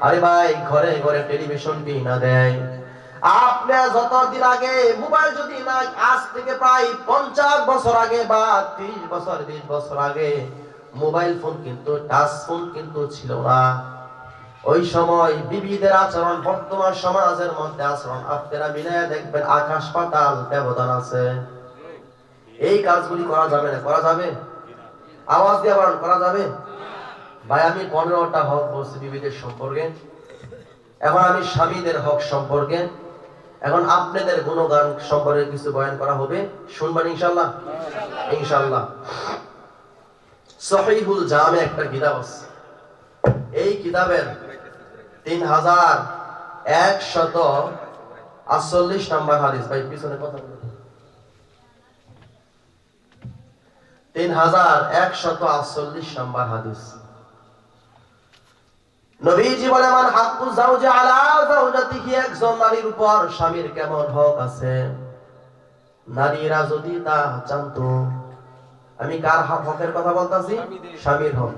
আরে ভাই, ঘরে ঘরে টেলিভিশন কিনা দেয়। আপনি যতদিন আগে মোবাইল যদি না, আজ থেকে প্রায় 50 বছর আগে বা 30 বছর 20 বছর আগে মোবাইল ফোন কিন্তু টাচ ফোন কিন্তু ছিল না। ওই সময় বিবিদের আচরণ বর্তমান সমাজের মধ্যে আচরণ আপনারা মিলিয়ে দেখবেন আকাশ পাতাল ব্যবধান আছে। এই কাজগুলি করা যাবে না? করা যাবে? আওয়াজ দিয়ে বলেন, করা যাবে? ভাই, আমি 15টা হক বলছি বিবিদের সম্পর্কে। এখন আমি স্বামীদের হক সম্পর্কে, এখন আপনাদের গুণগান সম্পর্কে কিছু বয়ান করা হবে, শুনবেন ইনশাআল্লাহ। ইনশাআল্লাহ। সহিহুল জামে একটা কিতাব আছে। এই কিতাবের 3148 নম্বর হাদিস। ভাই পিছনে কথা বলুন। 3148 নম্বর হাদিস। নবীজি বলেন, মান হাক্কু যাওজি আলা যাওজাতিহি, একজন নারীর উপর স্বামীর কেমন হক আছে, নারীরা যদি তা জানতো। আমি কার হকের কথা বলতাছি? স্বামীর হক।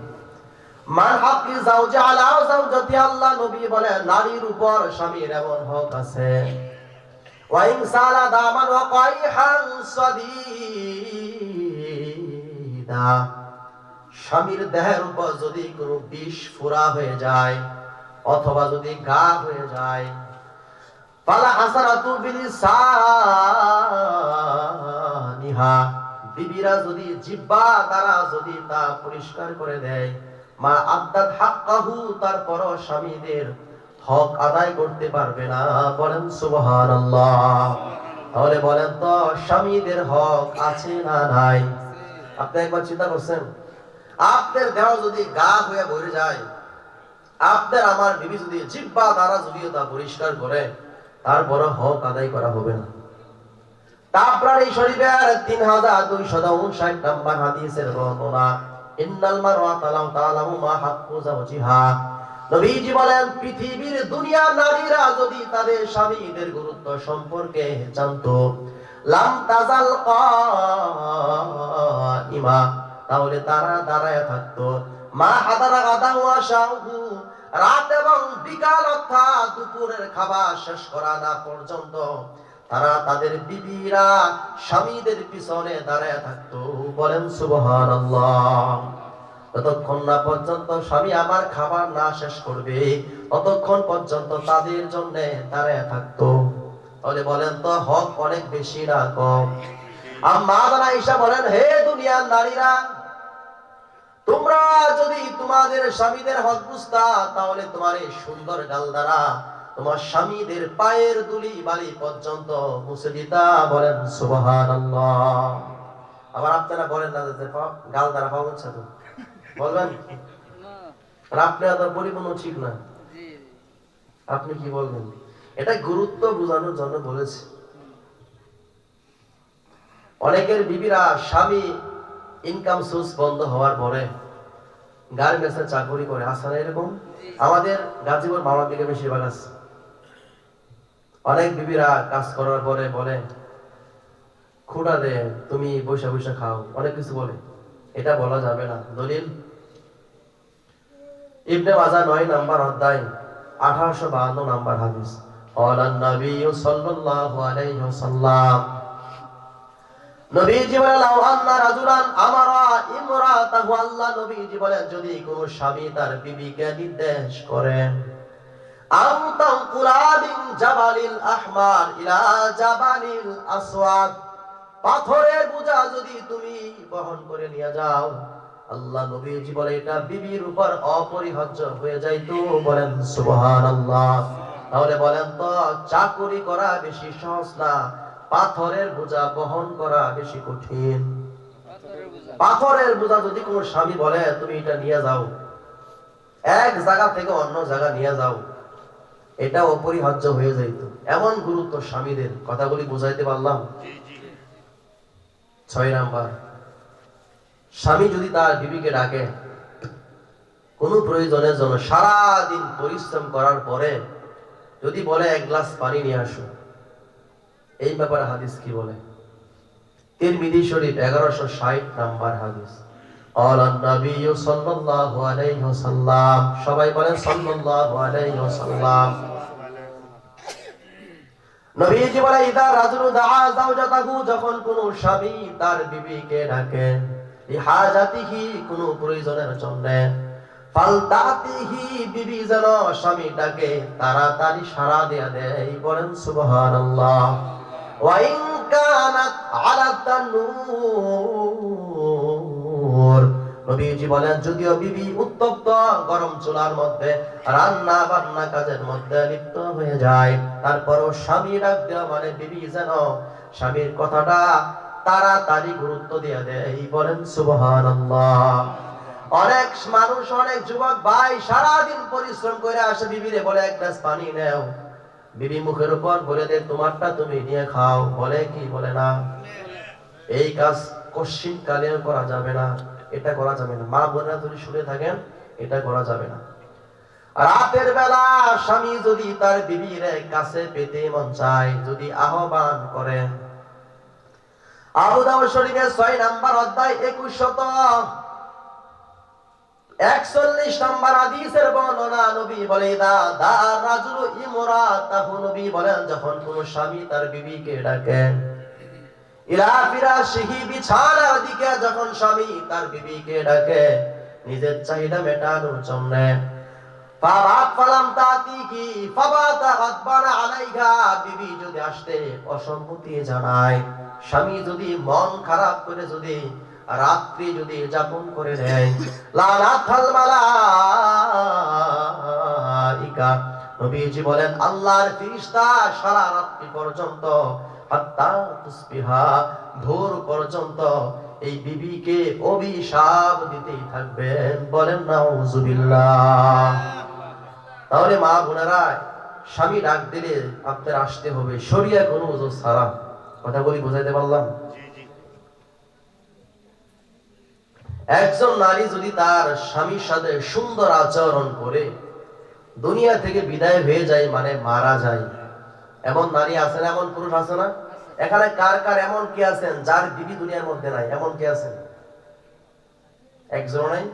মান হাক্কি যাওজি আলা যাওজাতি, আল্লাহ নবী বলেন নারীর উপর স্বামীর এমন হক আছে। ওয়া ইন সালা দামান ওয়া কাইহান সাদীদা, স্বামীর দেহের উপর যদি কোনো বিষ ফোড়া হয়ে যায় অথবা যদি ঘা হয়ে যায়, ফালা হাসারাতু বিলিসানিহা, বিবিরা যদি জিহ্বা দ্বারা যদি তা পরিষ্কার করে দেয়, মা আদ্দাত হাক্কাহু, তারপরও স্বামীদের হক আদায় করতে পারবে না। বলেন সুবহানাল্লাহ। তাহলে বলেন তো, স্বামীদের হক আছে না নাই? আপনি একবার চিন্তা করছেন, আপনার দেহ যদি গা হয়ে ভরে যায়, আপনার আমার বিবি যদি জিহ্বা দ্বারা যদি তা পরিষ্কার করে, তারপর হক আদায় করা হবে না। তারপর এই শরীফের 3259 নম্বর হাদিসের বর্ণনা, ইন্নাল মারআতা লাউ তাআলামু মা হাক্কু যাওজিহা, নবীজি বলেন পৃথিবীর দুনিয়ার নারীরা যদি তাদের স্বামীদের গুরুত্ব সম্পর্কে জানতো, লাম তাজাল কাইমা, তাহলে তারা দাঁড়ায় থাকতো, মা হাদারা গাদা ওয়া শাহু, রাত এবং বিকাল অর্থাৎ দুপুরের খাবার শেষ করা না পর্যন্ত তারা তাদের বিবিরা স্বামীদের পিছনে দাঁড়ায় থাকতো। বলেন সুবহানাল্লাহ। ততক্ষণ না পর্যন্ত স্বামী আমার খাবার না শেষ করবে, ততক্ষণ পর্যন্ত তাদের জন্য দাঁড়ায় থাকতো। তাহলে বলেন তো, হক অনেক বেশি না কম? আম্মা আয়েশা বলেন, হে দুনিয়ার নারীরা, তোমরা যদি তোমাদের স্বামীদের হক বুঝতা, তাহলে তোমার এই সুন্দর গাল দ্বারা তোমার স্বামীদের পায়ের ধুলি বালি পর্যন্ত মুছে দিতা। বলেন সুবহানাল্লাহ। আবার আপনারা বলেন না যে গাল দ্বারা পাওয়া হচ্ছে তো, বলবেন আর আপনারা তো পরিপূর্ণ ঠিক না। আপনি কি বলবেন? এটা গুরুত্ব বোঝানোর জন্য বলেছি। অনেকের বিবিরা স্বামী ইনকাম সোর্স বন্ধ হওয়ার পরে গার্মেন্টসে চাকরি করে, আসে না এরকম? আমাদের গাজীপুর মামার দিকে বেশিরভাগ আছে। অনেক বিবিরা কাজ করার পরে বলে, খুঁটা দে, তুমি বৈশা বৈশা খাও, অনেক কিছু বলে। এটা বলা যাবে না। দলিল ইবনে মাজাহ 9 নম্বর অধ্যায় 1852 নম্বর হাদিস। ক্বালান নবী সাল্লাল্লাহু আলাইহি ওয়াসাল্লাম, নবীজি বলেন, লাউ আন্না রাজুলান আমারা ইমরাতাহু, আল্লাহ নবীজি বলেন যদি কোন স্বামী তার বিবিকে নির্দেশ করেন, আনতাম কুলাবিন জাবালিল আহমার ইলা জাবালিল আসওয়াদ, পাথরের বোঝা যদি তুমি বহন করে নিয়ে যাও, আল্লাহ নবীজি বলে এটা বিবির উপর অপরিহার্য হয়ে যাইতো। বলেন সুবহানাল্লাহ। তাহলে বলেন তো, চাকরি করা বেশি সহজ না, পাথরের বোঝা বহন করা বেশি কঠিন? পাথরের বোঝা যদি কোন স্বামী বলে তুমি এটা নিয়ে যাও, এক জায়গা থেকে অন্য জায়গা নিয়ে যাও, এটা অপরিহার্য হয়ে যাইতো। এমন গুরুত্ব স্বামীদের। কথাগুলি বুঝাইতে পারলাম? 6 নাম্বার, স্বামী যদি তার বিবিকে ডাকে কোন প্রয়োজনের জন্য, সারা দিন পরিশ্রম করার পরে যদি বলে 1 গ্লাস পানি নিয়ে আসো, এই ব্যাপারে হাদিস কি বলে? তিরমিজি শরীফ 1160 নাম্বার হাদিস। قال النبي صلى الله عليه وسلم সবাই বলেন সাল্লাল্লাহু আলাইহি ওয়াসাল্লাম। নবীজি বলে ইদা রাজুলু দাআ যাওজাতাহু, যখন কোন স্বামী তার বিবিকে ডাকে লিহাজাতিহি, কোন প্রয়োজনের জন্য, ফালতাতিহি, বিবি যেন স্বামী ডাকে তাড়াতাড়ি সাড়া দেয়া দেয়। বলেন সুবহানাল্লাহ। ওয়া ইন কানাত আলা তান্নুর, নবীজি বলেন যদিও বিবি উত্তপ্ত গরম চুলার মধ্যে রান্না বান্না কাজের মধ্যে লিপ্ত হয়ে যায়, তারপরও স্বামী ডাক দেওয়া মানে বিবি যেন স্বামীর কথাটা তাড়াতাড়ি গুরুত্ব দিয়ে দেয়। বলেন সুবহানাল্লাহ। অনেক মানুষ, অনেক যুবক ভাই সারাদিন পরিশ্রম করে আসে, বিবিরে বলে এক গ্লাস পানি নেও, বিবি মুখের উপর বলে দে তোমারটা তুমি নিয়ে খাও, বলে কি বলে না? এই কাজ কশিন কালেও করা যাবে না, এটা করা যাবে না। মা বোনেরা যদি শুনে থাকেন, এটা করা যাবে না। রাতের বেলা স্বামী যদি তার বিবির কাছে পেতে মন চায়, যদি আহ্বান করে, আবু দাউদ শরীফের 6 নম্বর অধ্যায় 2141 নম্বর হাদিসের বর্ণনা, নবী বলে দা রাজুলু ইমরাতাহু, নবী বলেন যখন কোন স্বামী তার বিবিকে ডাকে ইলা ফিরাশিহি, বিছানার দিকে যখন স্বামী তার বিবিকে ডাকে নিজের চাহিদা মেটানোর জন্য, ফারাত ফালাম তাতিকি ফাবাতা গাদবানা আলাইহা, বিবি যদি আসতে অসম্মতি জানায়, স্বামী যদি মন খারাপ করে যদি রাত্রি যদি যাপন করে নেয়, লানাতাল মালাইকা, নবীজি বলেন আল্লাহর ফেরেশতা সারা রাত্রি পর্যন্ত হাত্তা তুসবিহা, ভোর পর্যন্ত এই বিবিকে অভিশাপ দিতেই থাকবেন। বলেন নাউজুবিল্লাহ। তাহলে মা বোনেরা, স্বামী ডাক দিলে আপনার আসতে হবে, শরিয়া কোনো ওজোর ছাড়া। কথা বলি, বুঝাইতে পারলাম? একজন নারী যদি তার স্বামীর সাথে সুন্দর আচরণ করে দুনিয়া থেকে বিদায় হয়ে যায়, মানে মারা যায়, এমন নারী আছে না, এমন পুরুষ আছে না? এখানে কার কার এমন কি আছেন যার বিবি দুনিয়ার মধ্যে নাই? এমন কি আছেন? একজন নাই?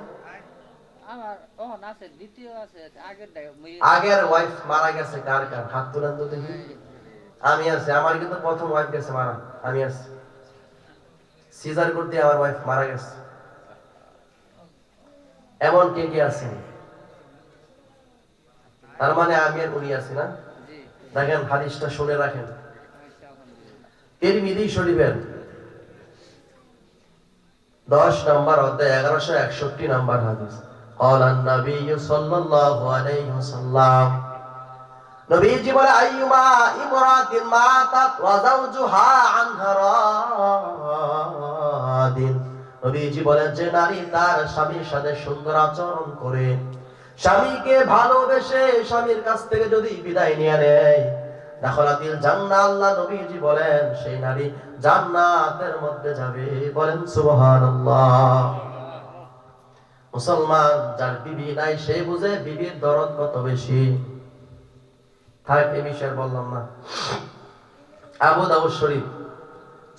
আগের ওয়াইফ মারা গেছে, কার কার হাত তুলেন তো দেখি। আমি আছি, আমার কিন্তু প্রথম ওয়াইফ গেছে মারা, আমি আছি। সিজার করতে আমার ওয়াইফ মারা গেছে। এমন কে কে আছেন? তার মানে আমি আর উনি আছি না? দেখেন হাদিসটা শুনে রাখেন, তিরমিজি শরীফের 10 নম্বর অধ্যায় 1161 নম্বর হাদিস। ক্বালান নবী সাল্লাল্লাহু আলাইহি ওয়াসাল্লাম, নবীজি বলে আইয়ুমা ইমরাতিন মাতাত ওয়া যাওজুহা আনহা রাদিন, নবীজি বলেন যে নারী তার স্বামীর সাথে সুন্দর আচরণ করে, স্বামীকে ভালোবেসে স্বামীর কাছ থেকে যদি বিদায় নিয়ে নেয়, দাখালাতিল জান্নাহ, আল্লাহ নবীজি বলেন সেই নারী জান্নাতের মধ্যে যাবে। বলেন সুবহানাল্লাহ। মুসলমান যার বিবি নাই সে বুঝে বিবির দরদ কত বেশি। থাক, এই বিষয়ে বললাম না। আবু দাউদ শরীফ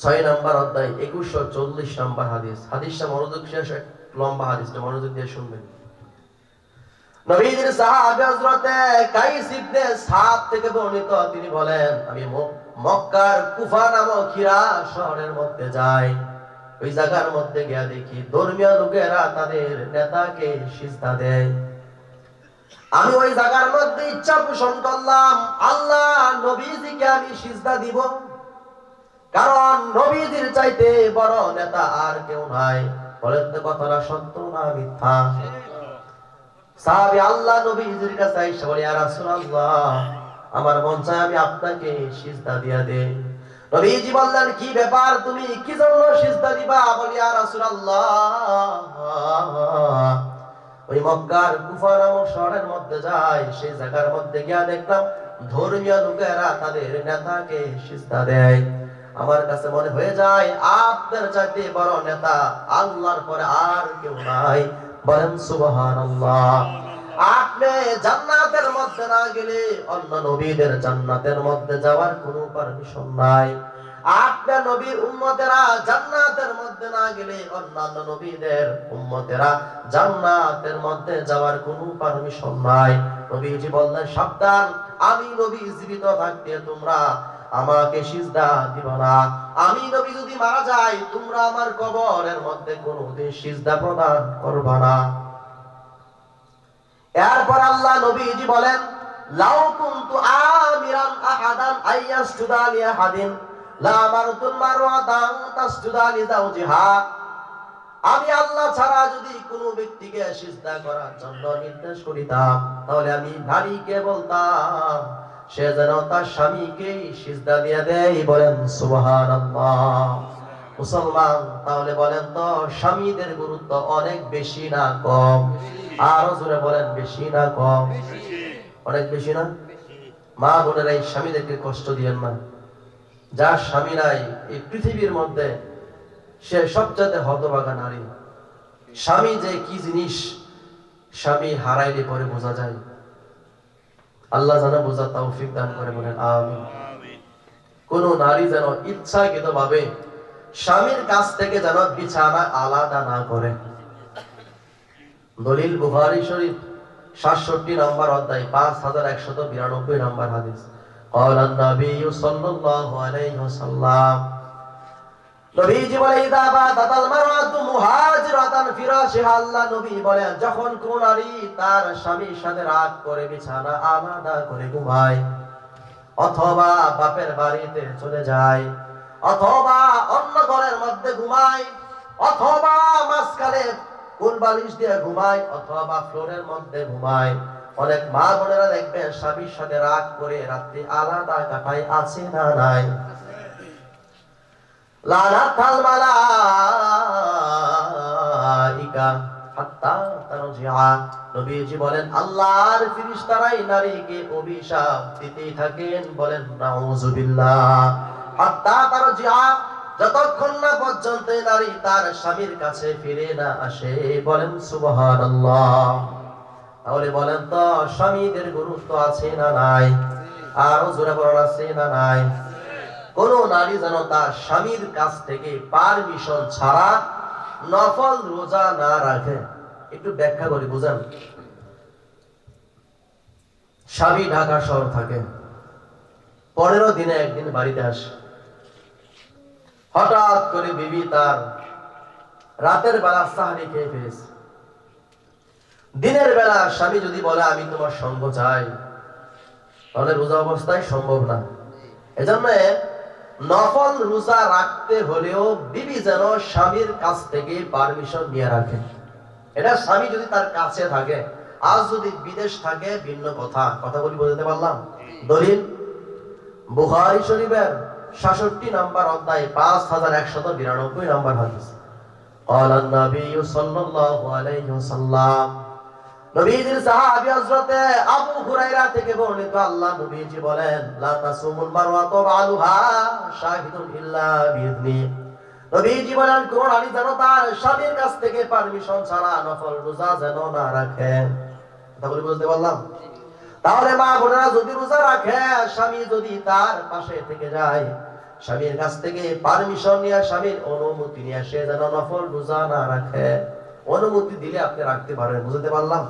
6 নম্বর অধ্যায় 2140 নম্বর হাদিস। হাদিসটা মনোযোগ শেষ, লম্বা হাদিসটা মনোযোগ দিয়ে শুনবেন। নবীজির সাহাবী হযরত কাইস ইবনে সাদ থেকে বর্ণিত, তিনি বলেন আমি মক্কার কুফা নামক হিরা শহরের মধ্যে যাই, ওই জায়গার মধ্যে গিয়া দেখি ধর্মীয় লোকেরা তাদের নেতাকে সিজদা দেয়। আমি ওই জায়গার মধ্যে ইচ্ছা পোষণ করলাম আল্লাহ নবীজিকে আমি সিজদা দিব, কারণ নবীজির চাইতে বড় নেতা আর কেউ নাই। বলেন তো কথাটা সত্য না মিথ্যা? সাহাবী আল্লাহ নবীজির কাছে এসে বলে, ইয়া রাসূলুল্লাহ, আমার মন চায় আমি আপনাকে সিজদা দিয়া দেই। নবীজি বললেন, কি ব্যাপার, তুমি কি জন্য সিজদা দিবা? বলি, ইয়া রাসূলুল্লাহ, ওই মক্কার কুফা নামক শহরের মধ্যে যাই, সেই জায়গার মধ্যে গিয়া দেখলাম ধর্মীয় লোকেরা তাদের নেতাকে সিজদা দেয়। আমার কাছে মনে হয়ে যায় আপনার চাইতে বড় নেতা আল্লাহর পরে আর কেউ নাই। বলেন সুবহানাল্লাহ। আপনি জান্নাতের মধ্যে না গেলে অন্য নবীদের জান্নাতের মধ্যে যাওয়ার কোনো পারমিশন নাই। আপনার নবীর উম্মতেরা জান্নাতের মধ্যে না গেলে অন্যান্য নবীদের উম্মতেরা জান্নাতের মধ্যে যাওয়ার কোনো পারমিশন নাই। নবীজি বললেন, সাবধান, আমি নবী জীবিত থাকতে তোমরা আমাকে সিজদা দিবা না। আমি নবী যদি মারা যাই, তোমরা আমার কবরের মধ্যে কোনোদিন সিজদা প্রদান করবা না। এরপর আল্লাহ নবীজি বলেন, লাউ কুনতু আমিরান আহাদান আইয়াসজুদা লিআহাদিন লা আমারতুল মারওয়াতান তাসজুদা লিজাওজিহা। আমি আল্লাহ ছাড়া যদি কোনো ব্যক্তিকে সিজদা করার জন্য নির্দেশ করিতাম, তাহলে আমি নারীকে বলতাম সে যেন তার স্বামীকে সিজদা দিয়ে দেয়। বলেন সুবহানাল্লাহ। মুসলমান, তাহলে বলেন তো স্বামীদের গুরুত্ব অনেক বেশি না কম? আরো জোরে বলেন, বেশি না কম? অনেক বেশি না? মা বোনেরা, এই স্বামীদেরকে কষ্ট দিয়েন না। যার স্বামী নাই এই পৃথিবীর মধ্যে সে সবচেয়ে হতভাগা নারী। স্বামী যে কি জিনিস, স্বামী হারাইলে পরে বোঝা যায়। আল্লাহ যেন বোঝার তৌফিক দান করে, বলেন আমিন। কোন নারী যেন ইচ্ছাকৃত ভাবে স্বামীর কাছ থেকে যেন বিছানা আলাদা না করে। দলিল বুখারী শরীফ ৬৭ নম্বর অধ্যায় ৫১৯২ নম্বর হাদিস। قال النبي صلى الله عليه وسلم, নবীজি বলে, ইদা বাদাতাল মারআতু মুহাজিরাতান ফিরাশিহা, আল্লাহ নবী বলেন, যখন কোন নারী তার স্বামীর সাথে রাত করে বিছানা আলাদা করে ঘুমায়, অথবা বাপের বাড়িতে চলে যায়, অথবা অন্য ঘরের মধ্যে ঘুমায়, অথবা মাঝখানে কোন বালিশ দিয়ে ঘুমায়, অথবা ফ্লোরের মধ্যে ঘুমায়। অনেক মা বোনেরা দেখবেন স্বামীর সাথে রাত করে রাত্রি আলাদা কাটায়, আছে না নাই? লানাতাল মালাইকা হাত্তা তারজিআ, নবীজি বলেন আল্লাহর ফেরেশতারাই নারীকে অভিশাপ দিতেই থাকেন। বলেন নাউযুবিল্লাহ। হাত্তা তারজিআ, যতক্ষণ না পর্যন্ত নারী তার স্বামীর কাছে ফিরে না আসে। বলেন সুবহানাল্লাহ। তাহলে বলেন তো স্বামীদের গুরুত্ব আছে না নাই? আরো জোরে বলেন, আছে না নাই? কোন নারী যেন তার স্বামীর কাছ থেকে পারমিশন ছাড়া নফল রোজা না রাখে। একটু ব্যাখ্যা করি, বুঝেন। স্বামী ঢাকা শহর থাকে, 15 দিনে একদিন বাড়িতে আসে। হঠাৎ করে বিবি তার রাতের বেলা সাহরি খেয়ে ফেলেছে। দিনের বেলা স্বামী যদি বলে আমি তোমার সঙ্গ চাই, তাহলে রোজা অবস্থায় সম্ভব না। এজন্য নফল রোজা রাখতে হলেও বিবি যেন স্বামীর কাছ থেকে পারমিশন নিয়ে রাখে। এটা স্বামী যদি তার কাছে থাকে। আজ যদি বিদেশ থাকে ভিন্ন কথা। কথাগুলি বুঝতে পারলাম? দলিল বুখারী শরীফের ৬৭ নম্বর অধ্যায় ৫১৯২ নম্বর হাদিস। قال النبي صلى الله عليه وسلم, নবীজির সাহাবী হযরত আবু হুরায়রা থেকে বর্ণিত, আল্লাহ নবীজি বলেন, লা তাসুমুল মারওয়াতু বালুহা শাহিদুন ইল্লা বিইذনি। নবীজি বলেন, কোন নারী যেন তার স্বামীর কাছ থেকে পারমিশন ছাড়া নফল রোজা যেন না রাখে। তাহলে বুঝতে পারলাম? তাহলে মা বোনেরা, যদি রোজা রাখে, স্বামী যদি তার পাশে থেকে যায়, স্বামীর কাছ থেকে পারমিশন নিয়ে, স্বামীর অনুমতি নিয়ে সে যেন নফল রোজা না রাখে। অনুমতি দিলে আপনি রাখতে পারেন। বুঝতে পারলাম?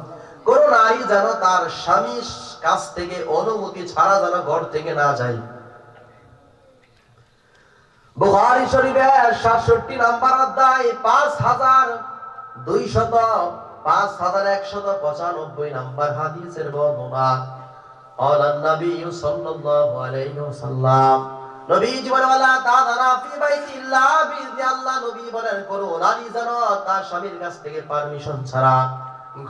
কোন নারী যেন তার স্বামীর কাছ থেকে অনুমতি ছাড়া যেন ঘর থেকে না যায়। বুখারী শরীফের ৬৭ নম্বর অধ্যায় ৫১৯৫ নম্বর হাদিসের বর্ণনা। قال النبي صلى الله عليه وسلم, নবীজি বলেন, ওয়ালা তাযারা ফি বাইতিল্লাহ বিইذনি, আল্লাহ নবী বলেন, কোন নারী যেন তার স্বামীর কাছ থেকে পারমিশন ছাড়া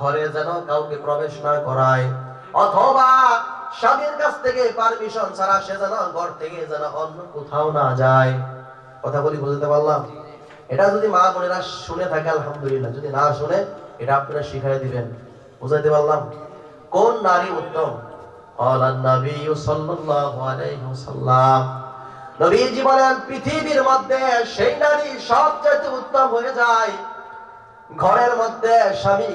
ঘরে যেন কাউকে প্রবেশ না করায়, অথবা স্বামীর কাছ থেকে পারমিশন ছাড়া সে যেন ঘর থেকে যেন অন্য কোথাও না যায়। কথা বলি, বুঝতে পারলাম? এটা যদি মা বোনেরা শুনে থাকে আলহামদুলিল্লাহ, যদি না শুনে এটা আপনারা শিখাই দিবেন। বুঝাইতে পারলাম? কোন নারী উত্তম? قال النبي صلى الله عليه وسلم, নবীজি বলেন, পৃথিবীর মধ্যে সেই নারী সবচেয়ে উত্তম হয়ে যায় ঘরের মধ্যে স্বামী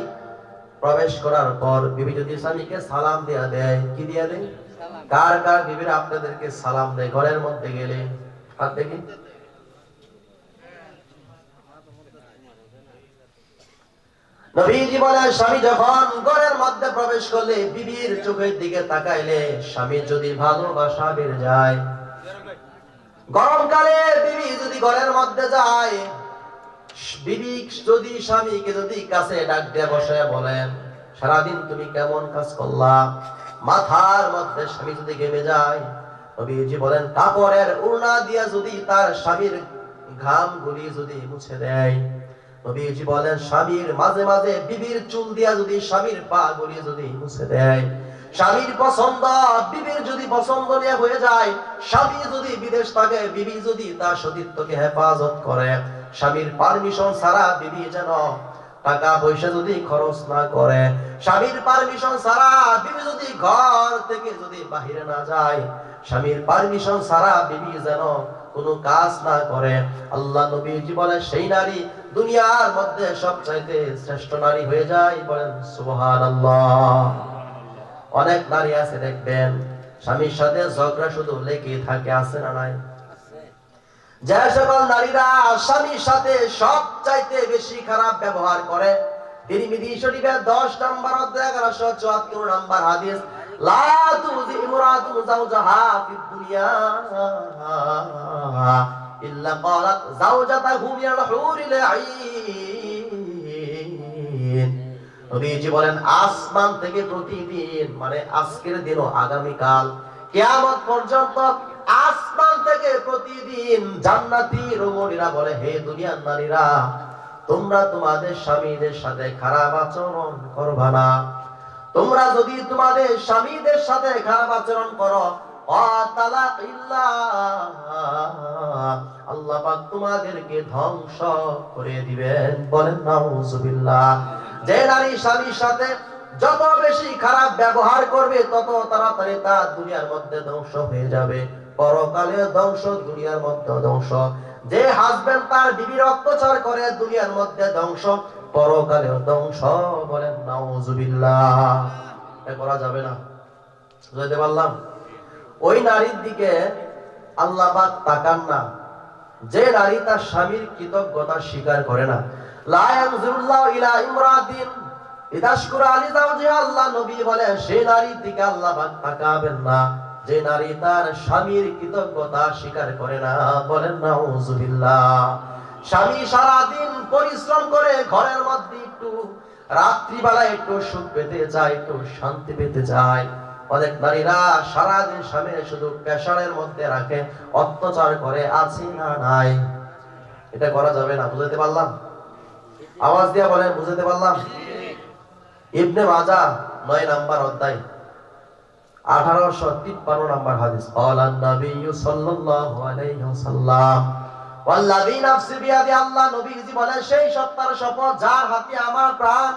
প্রবেশ করার পর বিবি যদি স্বামীকে সালাম দেয়। কি দিয়ে দেয়? কার কার বিবিরা আপনাদেরকে সালাম দেয় ঘরের মধ্যে গেলে? হাত দেখি। নবীজি বলেন স্বামী যখন ঘরের মধ্যে প্রবেশ করলে বিবির চোখের দিকে তাকাইলে স্বামী যদি ভালোবাসা বেড়ে যায়, গরমকালে বিবি যদি ঘরের মধ্যে যায়, বিবি যদি স্বামীকে যদি কাছে ডাক দিয়ে বসে বলেন সারাদিন তুমি কেমন কাজ করলা, মাথার মধ্যে স্বামী যদি ঘেমে যায়, নবীজি বলেন কাপড়ের ওড়না দিয়া যদি তার স্বামীর ঘাম গুলি যদি মুছে দেয়, নবীজি বলেন স্বামীর মাঝে মাঝে বিবির চুল দিয়া যদি স্বামীর পা গুলি যদি মুছে দেয়, স্বামীর পছন্দ বিবির যদি পছন্দনীয় হয়ে যায়, স্বামী যদি বিদেশ থাকে বিবি যদি তার সতীত্বকে হেফাজত করে, স্বামীর পারমিশন ছাড়া বিবি যেন টাকা পয়সা যদি খরচ না করে, স্বামীর পারমিশন ছাড়া বিবি যদি ঘর থেকে যদি বাহিরে না যায়, স্বামীর পারমিশন ছাড়া বিবি যেন কোনো কাজ না করে, আল্লাহ নবীজি বলেন সেই নারী দুনিয়ার মধ্যে সবচাইতে শ্রেষ্ঠ নারী হয়ে যায়। বলেন সুবহানাল্লাহ। অনেক নারী আছে দেখবেন স্বামীর সাথে ঝগড়া শুধু লেগে থাকে, আছে না নাই? যে সকল নারীরা স্বামীর সাথে সবচাইতে বেশি খারাপ ব্যবহার করে, তিরমিজি শরীফের 10 নম্বর অধ্যায় 1174 নম্বর হাদিস, লা তুজি ইমরাতুন যাওজাহা ফিদ দুনিয়া ইল্লা ক্বালাত যাওজাতাহু মিনাল হুরিল আইন। নবীজি বলেন আসমান থেকে প্রতিদিন, মানে আজকের দিনও আগামীকাল কিয়ামত পর্যন্ত আসমান থেকে প্রতিদিন জান্নাতি রমণীরা বলে হে দুনিয়ার নারীরা, তোমরা তোমাদের স্বামীদের সাথে খারাপ আচরণ করবা না। তোমরা যদি তোমাদের স্বামীদের সাথে খারাপ আচরণ করো, আল্লাহ পাক তোমাদেরকে ধ্বংস করে দিবেন। বলেন নাউজুবিল্লাহ। যে নারী স্বামীর সাথে যত বেশি খারাপ ব্যবহার করবে তত তাড়াতাড়ি তার দুনিয়ার মধ্যে ধ্বংস হয়ে যাবে, পরকালে ধ্বংস, দুনিয়ার মধ্যে ধ্বংস। যে হাজবেন্ড তার বিবির অত্যাচার করে দুনিয়ার মধ্যে ধ্বংস, পরকালেও ধ্বংস। বলেন নাউজুবিল্লাহ। এটা করা যাবে না। বুঝাইতে পারলাম? ওই নারীর দিকে আল্লাহ পাক তাকান না যে নারী তার স্বামীর কৃতজ্ঞতা স্বীকার করে না। লা ইয়ানজুরুল্লাহু ইলা ইমরাতিন ইদাশকুরা আলি যাওজিহা, আল্লাহ নবী বলেন সেই নারীর দিকে আল্লাহ পাক তাকাবেন না যে নারী তার স্বামীর কৃতজ্ঞতা স্বীকার করে না। বলেন নাউজুবিল্লাহ। স্বামী সারা দিন পরিশ্রম করে ঘরের মধ্যে একটু রাত্রিবেলা একটু সুখ পেতে চায়, একটু শান্তি পেতে চায়। অনেক নারীরা সারাদিন স্বামীর শুধু প্রেসারের মধ্যে রাখে, অত্যাচার করে, আছে না নাই? এটা করা যাবে না। বুঝাতে পারলাম? আওয়াজ দিয়া বলেন বুঝাতে পারলাম? ইবনে মাজাহ 9 নম্বর অধ্যায় 1853 নম্বর হাদিস, ক্বালান নবিয়্যু সাল্লাল্লাহু আলাইহি ওয়াসাল্লাম ওয়াল্লাযী নাফসি বিয়াদি, আল্লাহ নবীজি বলেন সেই সত্তার শপথ যার হাতে আমার প্রাণ,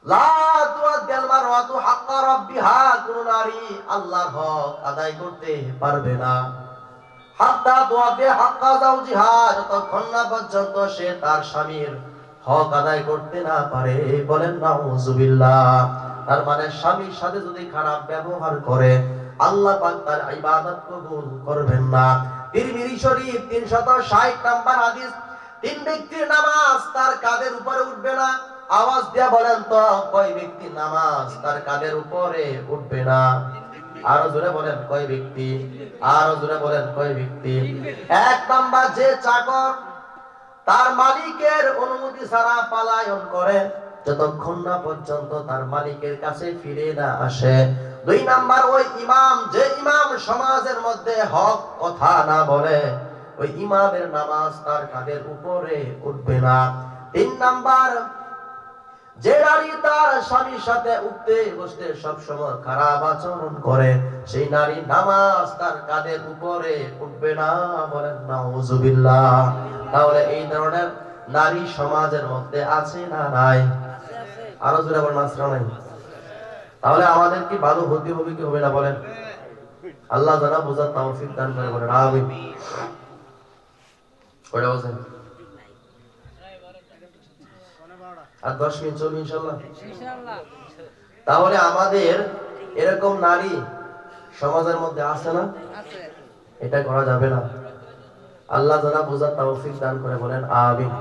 লা তুআদ্দিল মারওয়াতু হাক্কা রাব্বিহা, কোন নারী আল্লাহর হক আদায় করতে পারবে না, হাত্তা তুআদ্দি হাক্কা যাওজিহা, যতক্ষণ না পর্যন্ত সে তার স্বামীর হক আদায় করতে না পারে। বলেন নাউজুবিল্লাহ। তার মানে স্বামীর সাথে যদি খারাপ ব্যবহার করে আল্লাহ পাক তার ইবাদত কবুল করবেন না। তিরমিজি শরীফ 360 নম্বর হাদিস, তিন ব্যক্তির নামাজ তার কাঁধের উপরে উঠবে না। আওয়াজ দিয়া বলেন তো কয় ব্যক্তির নামাজ তার কাঁধের উপরে উঠবে না? আরো জোরে বলেন কয় ব্যক্তি? আরো জোরে বলেন কয় ব্যক্তি? 1 নাম্বার যে চাকর তার মালিকের অনুমতি ছাড়া পলায়ন করে যতক্ষণ না পর্যন্ত তার মালিকের কাছে ফিরে না আসে। 2 নাম্বার ওই ইমাম, যে ইমাম সমাজের মধ্যে হক কথা না বলে, ওই ইমামের নামাজ তার কাঁধের উপরে উঠবে না। 3 নাম্বার যে নারী তার স্বামীর সাথে উঠতে বসতে সব সময় খারাপ আচরণ করে সেই নারী নামাজ তার কাঁধের উপরে উঠবে না। বলেন নাউজুবিল্লাহ। তাহলে এই ধরনের নারী সমাজের মধ্যে আছে না নাই? আরো জোরে বলেন আছে না নাই? তাহলে আমাদের কি ভালো হতে হবে কি হবে না? বলেন আল্লাহ জানা বোঝার তৌফিক দান করে। বলেন আমিন। ওটা বলেন আর 10 মিনিট চলবে ইনশাআল্লাহ। তাহলে আমাদের এরকম নারী সমাজের মধ্যে আছে না? এটা করা যাবে না। আল্লাহ যারা বোঝার তৌফিক দান করে বলেন আমিন।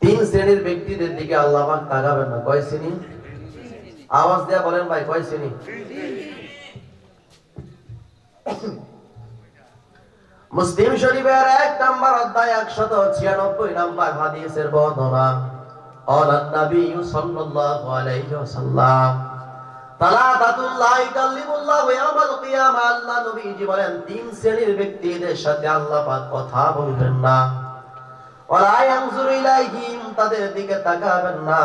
তিন শ্রেণীর ব্যক্তিদের দিকে আল্লাহ পাক তাকাবেন না। কয় শ্রেণী? আওয়াজ দেয়া বলেন ভাই, কয় শ্রেণী? মুসলিম শরীফের 1 নম্বর অধ্যায় 196 নম্বর হাদিসের বর্ণনা। আল্লাহর নবী সাল্লাল্লাহু আলাইহি ওয়াসাল্লাম তালাতাতুল লা ইকাল্লিমুল্লাহু ইয়াওমাল কিয়ামা, আল্লাহ নবীজি বলেন তিন শ্রেণীর ব্যক্তিদের সাথে আল্লাহ পাক কথা বলবেন না। ওয়ালা ইয়ানজুরু ইলাইহিম, তাদের দিকে তাকাবেন না।